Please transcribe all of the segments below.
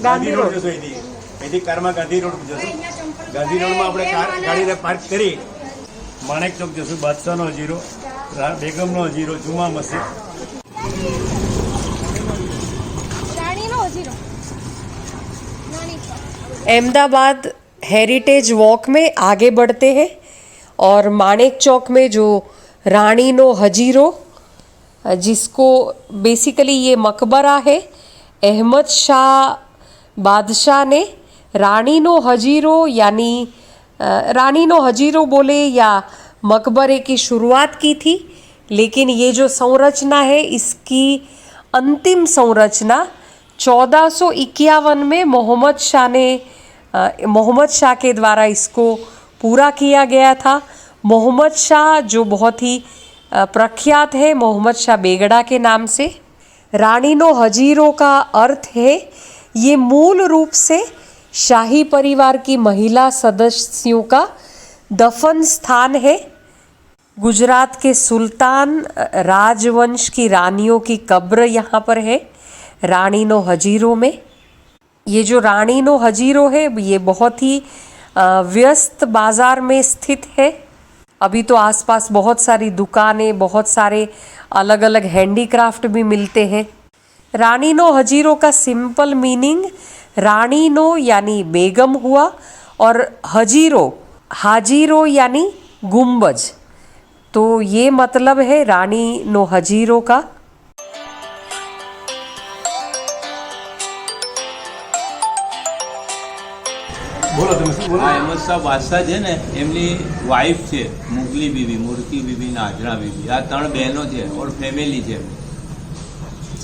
Gandhi road જશો અહીંથી કારમાં ગાંધી રોડ જશું. ગાંધી રોડમાં આપણે ગાડીને પાર્ક કરી માણેક ચોક જશું. બાદશાહનો હજીરો, બેગમનો હજીરો, જુમા મસ્જિદ. अहमदाबाद हेरिटेज वॉक में आगे बढ़ते हैं और माणेक चौक में जो रानी नो हजीरो, जिसको बेसिकली ये मकबरा है, अहमद शाह बादशाह ने रानी नो हजीरो यानी रानी नो हजीरो बोले या मकबरे की शुरुआत की थी। लेकिन ये जो संरचना है इसकी अंतिम संरचना 1451 में मोहम्मद शाह के द्वारा इसको पूरा किया गया था। मोहम्मद शाह जो बहुत ही प्रख्यात है मोहम्मद शाह बेगड़ा के नाम से। रानी नो हजीरो का अर्थ है ये मूल रूप से शाही परिवार की महिला सदस्यों का दफन स्थान है। गुजरात के सुल्तान राजवंश की रानियों की कब्र यहाँ पर है रानी नो हजीरो में। ये जो रानी नो हजीरो है ये बहुत ही व्यस्त बाज़ार में स्थित है। अभी तो आसपास बहुत सारी दुकानें, बहुत सारे अलग अलग हैंडीक्राफ्ट भी मिलते हैं। रानी नो हजीरो का सिंपल मीनिंग रानी नो यानी बेगम हुआ और हजीरो हाजीरो यानी गुंबज, तो ये मतलब है रानी नो हजीरो का। બોલો તમે શું બોલો? અહેમદ શાહ બાદશાહ છે ને એમની વાઈફ છે મુગલી બીબી, મુરકી બીબી ને હાજરા બીબી. આ 3 બહેનો છે ઓર ફેમિલી છે.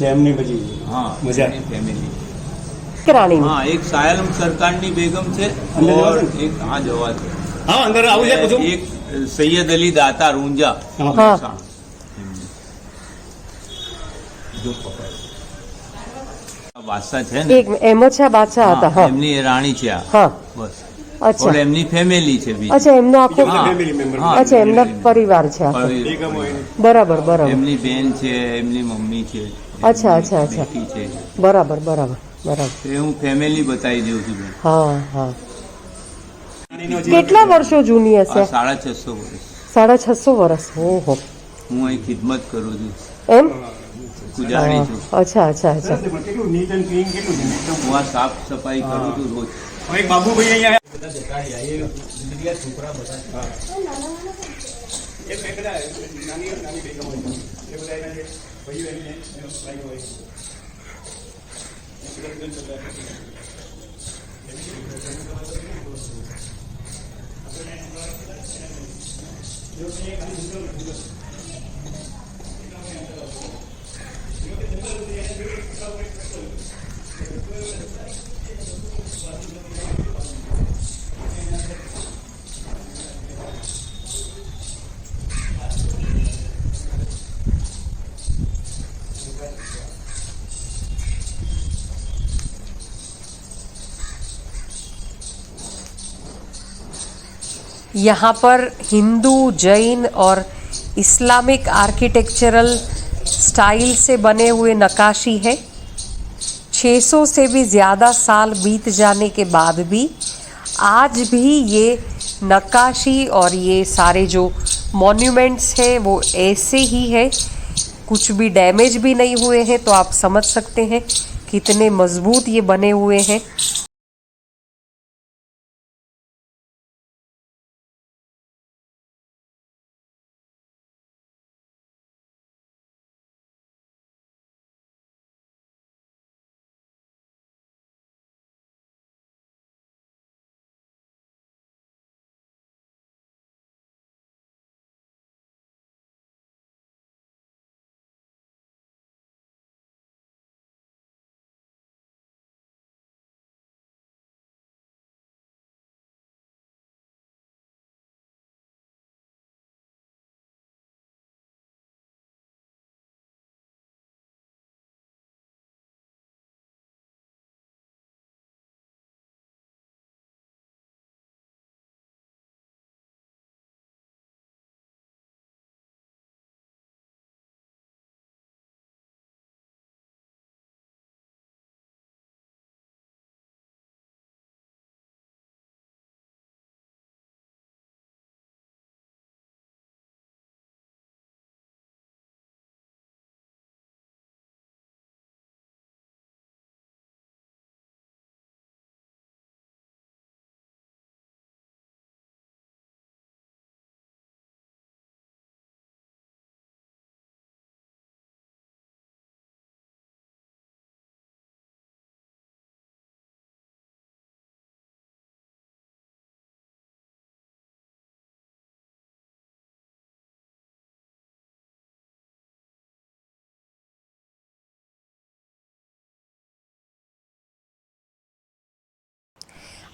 એમની પછી હા, મજા. એમની ફેમિલી. રાણી હા, એક સાયલમ સરકારની બેગમ છે और एक हाँ જવા છે. હા અંદર આવું છે પૂછું. એક સૈયદ અલી દાતા રૂંજા. હા. જો પકડ બાદશાહ છે ને એક અહેમદ શાહ બાદશાહ હતા। હા, એમની રાણી છે આ. હા, બસ. અચ્છા, और એમની ફેમિલી છે બીજી. અચ્છા, એમનો આખો હા, ફેમિલી મેમ્બર. હા, અચ્છા, એમના પરિવાર છે આખો। બેગમ હોય ને. બરાબર બરાબર, એમની બેન છે, એમની મમ્મી છે, અચ્છા, એમની અચ્છા, અચ્છા। બેટી છે. બરાબર બરાબર બરાબર, એ હું ફેમિલી બતાવી દઉં છું બેન. હા હા। કેટલા વર્ષો જૂની આ હશે? 650 વર્ષ 650 વર્ષ? ઓહો, હું અહીં ખિદમત કરું છું, એમ? પૂજારી છું. અચ્છા અચ્છા અચ્છા। પણ કેટલું નીટ એન્ડ ક્લીન કેટલું છે એકદમ. હું આ સાફ સફાઈ કરું છું રોજ. હવે એક બાબુભાઈ અહીંયા यहाँ पर हिंदू, जैन और इस्लामिक आर्किटेक्चरल स्टाइल से बने हुए नक्काशी है। 600 से भी ज़्यादा साल बीत जाने के बाद भी आज भी ये नक्काशी और ये सारे जो मॉन्यूमेंट्स हैं वो ऐसे ही है, कुछ भी डैमेज भी नहीं हुए हैं। तो आप समझ सकते हैं कितने मजबूत ये बने हुए हैं।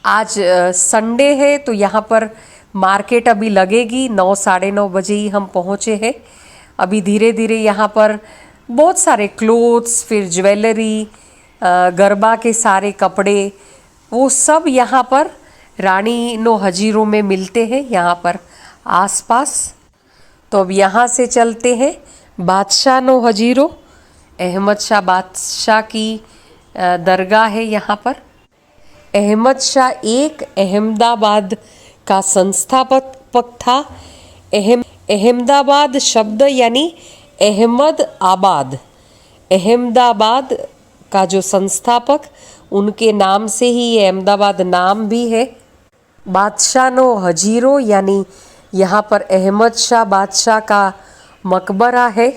आज संडे है तो यहाँ पर मार्केट अभी लगेगी। 9 साढ़े 9 बजे ही हम पहुँचे हैं। अभी धीरे धीरे यहाँ पर बहुत सारे क्लोथ्स, फिर ज्वेलरी, गरबा के सारे कपड़े, वो सब यहाँ पर रानी नो हजीरो में मिलते हैं यहाँ पर आसपास। तो अब यहाँ से चलते हैं बादशाह नो हजीरो। अहमद शाह बादशाह की दरगाह है यहाँ पर। अहमद शाह एक अहमदाबाद का संस्थापक था। अहमदाबाद शब्द यानी अहमद आबाद, अहमदाबाद का जो संस्थापक, उनके नाम से ही ये अहमदाबाद नाम भी है। बादशाह नो हजीरो यानी यहाँ पर अहमद शाह बादशाह का मकबरा है।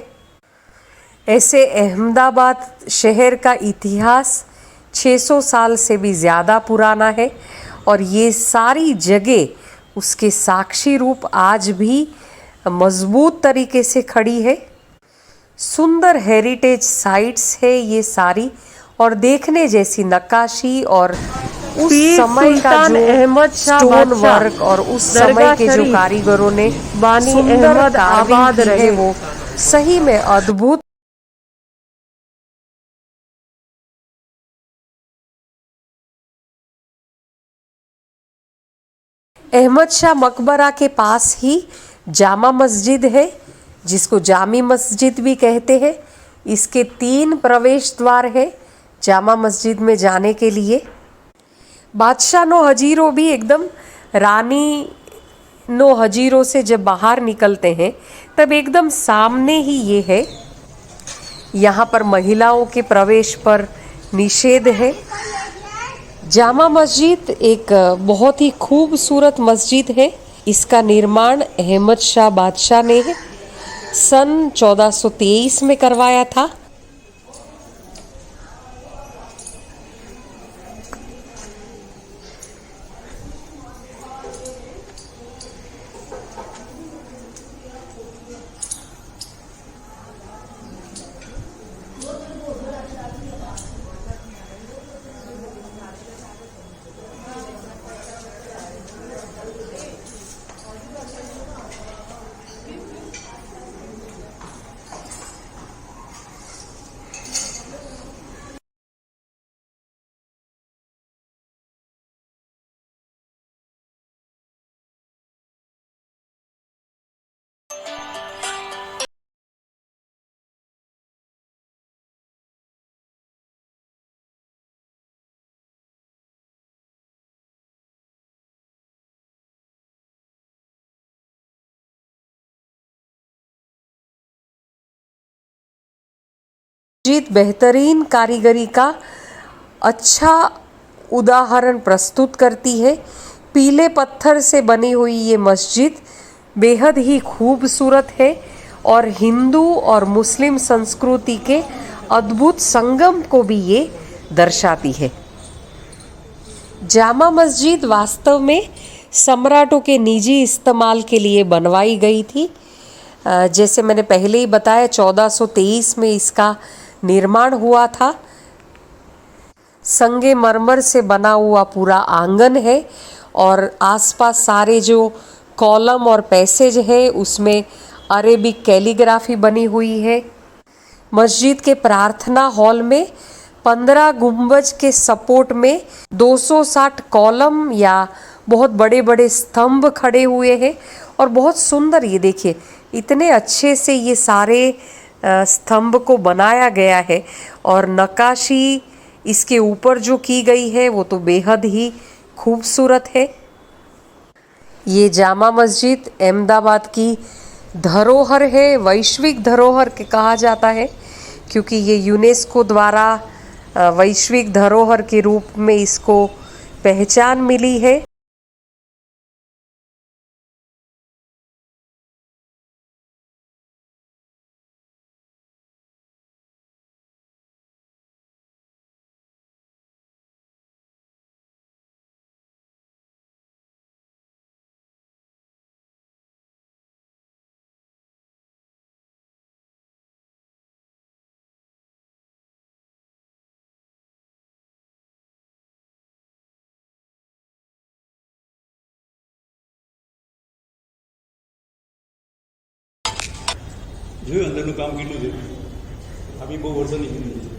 ऐसे अहमदाबाद शहर का इतिहास 600 साल से भी ज़्यादा पुराना है और ये सारी जगह उसके साक्षी रूप आज भी मजबूत तरीके से खड़ी है। सुंदर हेरिटेज साइट्स है ये सारी, और देखने जैसी नक्काशी और उस समय का जो अहमद शाह स्टोन बादशाह वर्क और उस समय के जो कारीगरों ने बानी सुंदर अहमद carving आबाद की है, रहे। वो सही में अद्भुत। अहमद शाह मकबरा के पास ही जामा मस्जिद है, जिसको जामी मस्जिद भी कहते हैं। इसके 3 प्रवेश द्वार है जामा मस्जिद में जाने के लिए। बादशाह नो हजीरो भी एकदम रानी नो हजीरो से जब बाहर निकलते हैं तब एकदम सामने ही ये है। यहाँ पर महिलाओं के प्रवेश पर निषेध है। जामा मस्जिद एक बहुत ही खूबसूरत मस्जिद है। इसका निर्माण अहमद शाह बादशाह ने सन 1423 में करवाया था। मस्जिद बेहतरीन कारीगरी का अच्छा उदाहरण प्रस्तुत करती है। पीले पत्थर से बनी हुई ये मस्जिद बेहद ही खूबसूरत है और हिंदू और मुस्लिम संस्कृति के अद्भुत संगम को भी ये दर्शाती है। जामा मस्जिद वास्तव में सम्राटों के निजी इस्तेमाल के लिए बनवाई गई थी। जैसे मैंने पहले ही बताया 1423 में इसका निर्माण हुआ था। संगमरमर से बना हुआ पूरा आंगन है और आसपास सारे जो कॉलम और पैसेज है उसमें अरेबिक कैलीग्राफी बनी हुई है। मस्जिद के प्रार्थना हॉल में 15 गुंबज के सपोर्ट में 260 कॉलम या बहुत बड़े बड़े स्तंभ खड़े हुए हैं और बहुत सुंदर, ये देखिए इतने अच्छे से ये सारे स्तंभ को बनाया गया है और नक्काशी इसके ऊपर जो की गई है वो तो बेहद ही खूबसूरत है। ये जामा मस्जिद अहमदाबाद की धरोहर है, वैश्विक धरोहर के कहा जाता है, क्योंकि ये यूनेस्को द्वारा वैश्विक धरोहर के रूप में इसको पहचान मिली है। જોયું અંદરનું કામ કેટલું છે. આ બી બહુ વર્ષોની જૂની છે.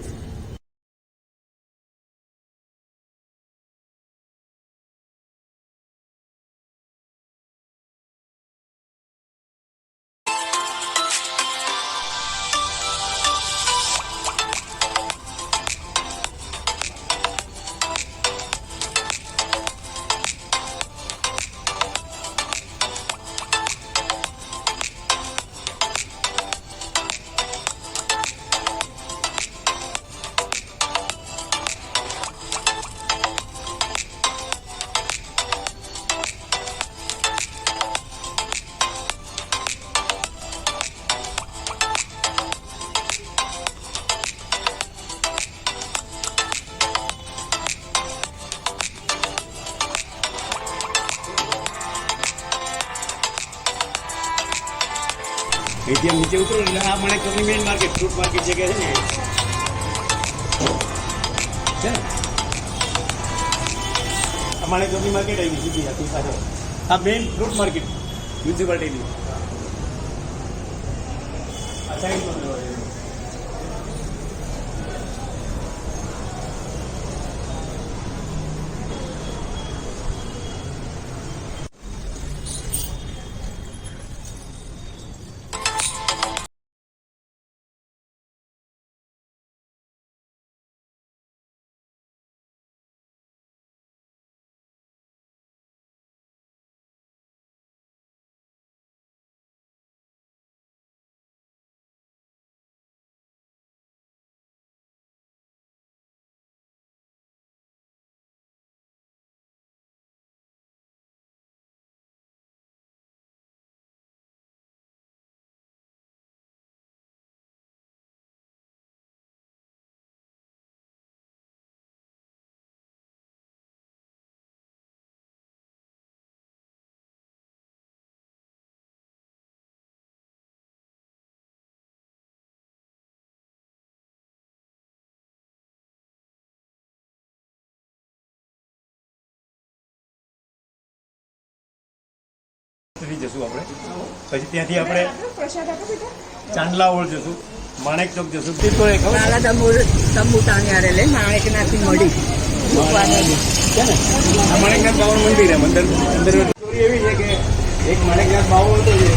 અહીંથી આમ નીચે ઉતરો એટલે આ માણેક ચોકની મેઇન માર્કેટ, ફ્રૂટ માર્કેટ જગ્યા છે ને છે ને, આ માણેક ચોકની માર્કેટ આવી સીધી આખી પાછળ. આ મેઇન ફ્રૂટ માર્કેટ મ્યુનિસિપાલિટીની આ સાઈડ પર જશું આપણે. પછી ત્યાંથી આપણે ચાંદલા ઓળ જશું, માણેક ચોક જશું. તે તો ખબર તંબુ ટાંગ્યા લે માણેકનાથથી મળી છે ને, આ માણેકનાથ બાવાનું મંદિર એમ અંદર સ્ટોરી એવી છે કે એક માણેકનાથ બાવો હતો છે,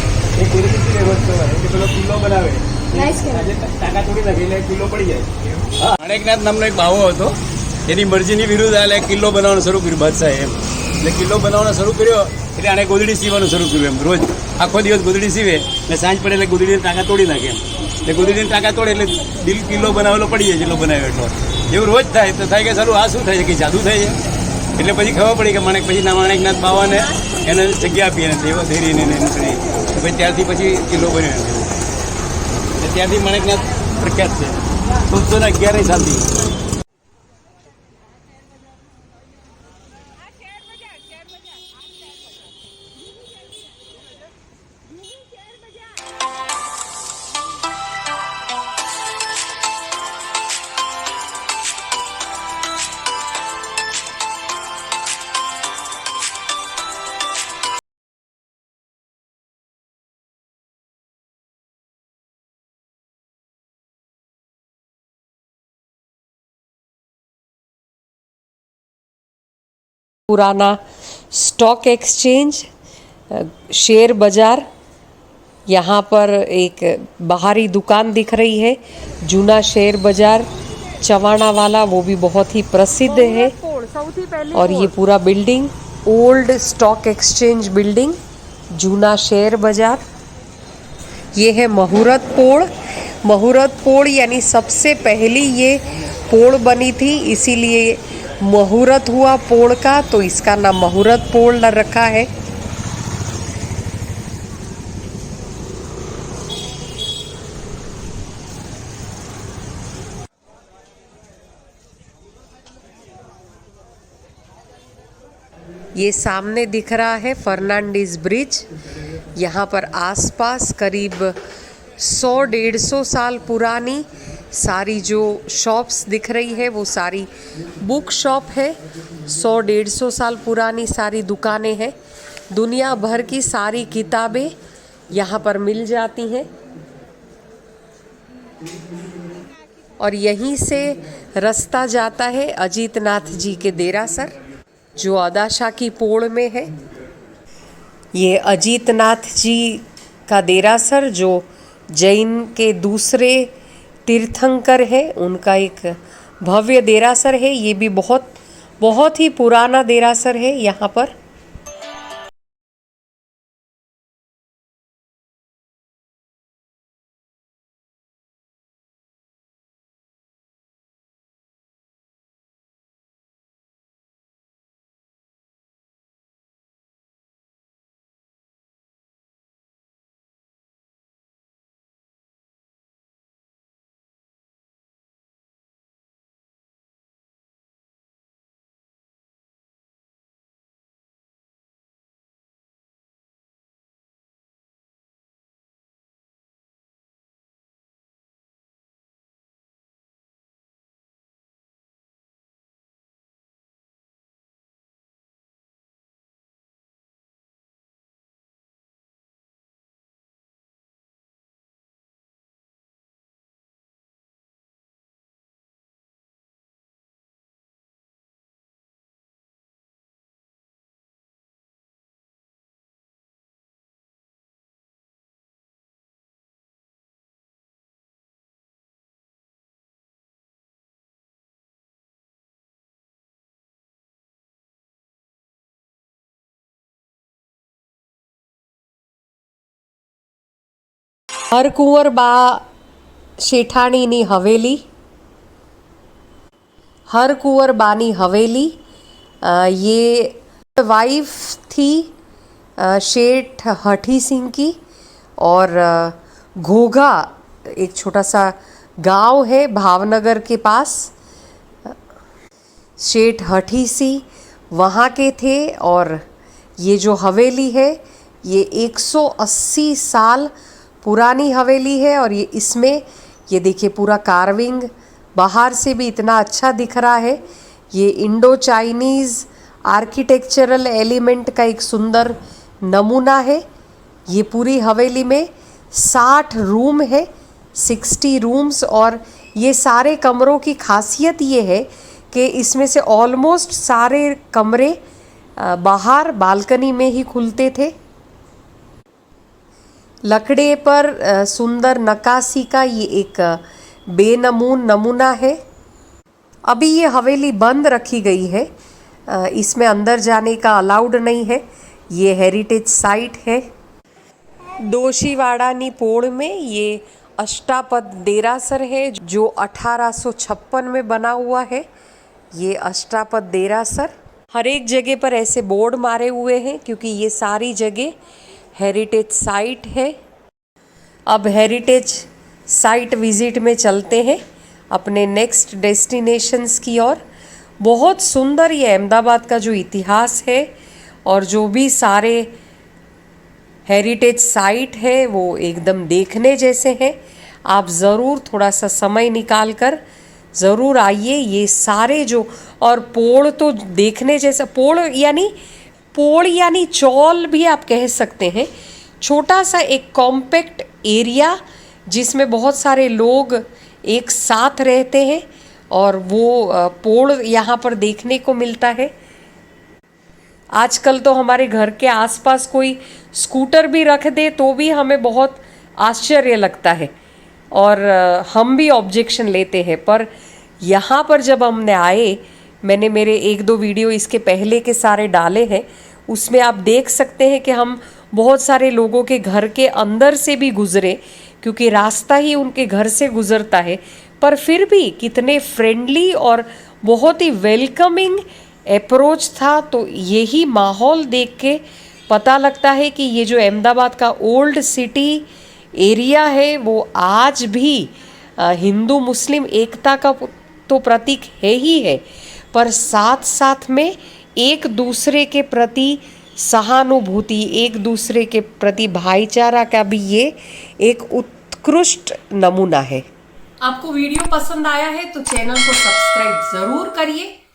એક ગુરુજી રહેવત કહેવાય કે પેલો કિલ્લો બનાવે ટાંકા તોડી નાખે એટલે કિલ્લો પડી જાય. હા, માણેકનાથ નામનો એક બાવો હતો, એની મરજીની વિરુદ્ધ એટલે કિલ્લો બનાવવાનું શરૂ કર્યું બાદશાહે એમ. એટલે કિલ્લો બનાવવાનો શરૂ કર્યો એટલે આને ગોદડી સીવવાનું શરૂ કર્યું એમ. રોજ આખો દિવસ ગોદડી સીવે એટલે સાંજ પડે એટલે ગોદડીની ટાંકા તોડી નાખે એમ. એટલે ગોદડીની ટાંકા તોડે એટલે દિલ કિલ્લો બનાવેલો પડી જાય, જેટલો બનાવ્યો એટલો. એવું રોજ થાય તો થાય કે સારું આ શું થાય છે, કે જાદુ થાય છે. એટલે પછી ખબર પડી કે પછી માણેકનાથ બાવાને એને જગ્યા આપી એને ધૈર્યને પછી ત્યારથી પછી કિલ્લો બન્યો એમ. એટલે ત્યારથી માણેકનાથ પ્રખ્યાત છે 1311 સાલથી. पुराना स्टॉक एक्सचेंज, शेयर बाजार, यहाँ पर एक बाहरी दुकान दिख रही है, जूना शेयर बाजार चवाणा वाला, वो भी बहुत ही प्रसिद्ध है. और ये पूरा building old stock exchange building, जूना शेयर बाजार. ये है मुहूर्त पोड़. मुहूर्त पोड़ यानी सबसे पहली ये पोड़ बनी थी, इसीलिए मुहूर्त हुआ पोड़ का, तो इसका नाम मुहूर्त पोड़ रखा है. ये सामने दिख रहा है फर्नांडीज ब्रिज. यहाँ पर आसपास करीब 100-150 साल पुरानी सारी जो शॉप्स दिख रही है वो सारी बुक शॉप है. 100-150 साल पुरानी सारी दुकानें हैं. दुनिया भर की सारी किताबें यहाँ पर मिल जाती हैं. और यहीं से रास्ता जाता है अजीतनाथ जी के देरासर, जो अदाशा की पोड़ में है। ये अजीतनाथ जी का देरासर जो जैन के दूसरे तीर्थंकर है, उनका एक भव्य देरासर है। ये भी बहुत ही पुराना देरासर है यहाँ पर। હરકુંવરબા શેઠાણીની હવેલી, हरकुंवरबानी हवेली, ये वाइफ थी शेठ हठी सिंह की। और घोघा एक छोटा सा गांव है भावनगर के पास, शेठ हठी सिंह वहाँ के थे। और ये जो हवेली है ये 180 साल पुरानी हवेली है। और ये इसमें ये देखिए पूरा कार्विंग बाहर से भी इतना अच्छा दिख रहा है। ये इंडो चाइनीज़ आर्किटेक्चरल एलिमेंट का एक सुंदर नमूना है। ये पूरी हवेली में 60 रूम है, 60 रूम्स। और ये सारे कमरों की खासियत ये है कि इसमें से ऑलमोस्ट सारे कमरे बाहर बालकनी में ही खुलते थे। लकड़े पर सुंदर नक्काशी का ये एक बेनमून नमूना है। अभी ये हवेली बंद रखी गई है, इसमें अंदर जाने का अलाउड नहीं है। ये हेरिटेज साइट है। डोशीवाड़ानी पोड़ में ये अष्टापद देरासर है जो 1856 में बना हुआ है। ये अष्टापद देरासर हर एक जगह पर ऐसे बोर्ड मारे हुए हैं क्योंकि ये सारी जगह हेरिटेज साइट है। अब हेरिटेज साइट विज़िट में चलते हैं अपने नेक्स्ट डेस्टिनेशंस की ओर। बहुत सुंदर ये अहमदाबाद का जो इतिहास है और जो भी सारे हेरिटेज साइट है वो एकदम देखने जैसे हैं। आप ज़रूर थोड़ा सा समय निकाल कर ज़रूर आइए। ये सारे जो और पोड़ तो देखने जैसा, पोड़ यानी चौल भी आप कह सकते हैं। छोटा सा एक कॉम्पैक्ट एरिया जिसमें बहुत सारे लोग एक साथ रहते हैं और वो पोड़ यहाँ पर देखने को मिलता है। आजकल तो हमारे घर के आसपास कोई स्कूटर भी रख दे तो भी हमें बहुत आश्चर्य लगता है और हम भी ऑब्जेक्शन लेते हैं। पर यहाँ पर जब हमने आए, मैंने मेरे 1-2 वीडियो इसके पहले के सारे डाले हैं, उसमें आप देख सकते हैं कि हम बहुत सारे लोगों के घर के अंदर से भी गुजरे क्योंकि रास्ता ही उनके घर से गुजरता है। पर फिर भी कितने फ्रेंडली और बहुत ही वेलकमिंग अप्रोच था। तो यही माहौल देख के पता लगता है कि ये जो अहमदाबाद का ओल्ड सिटी एरिया है वो आज भी हिंदू मुस्लिम एकता का तो प्रतीक है ही है, पर साथ साथ में एक दूसरे के प्रति सहानुभूति, एक दूसरे के प्रति भाईचारा का भी ये एक उत्कृष्ट नमूना है। आपको वीडियो पसंद आया है तो चैनल को सब्सक्राइब ज़रूर करिए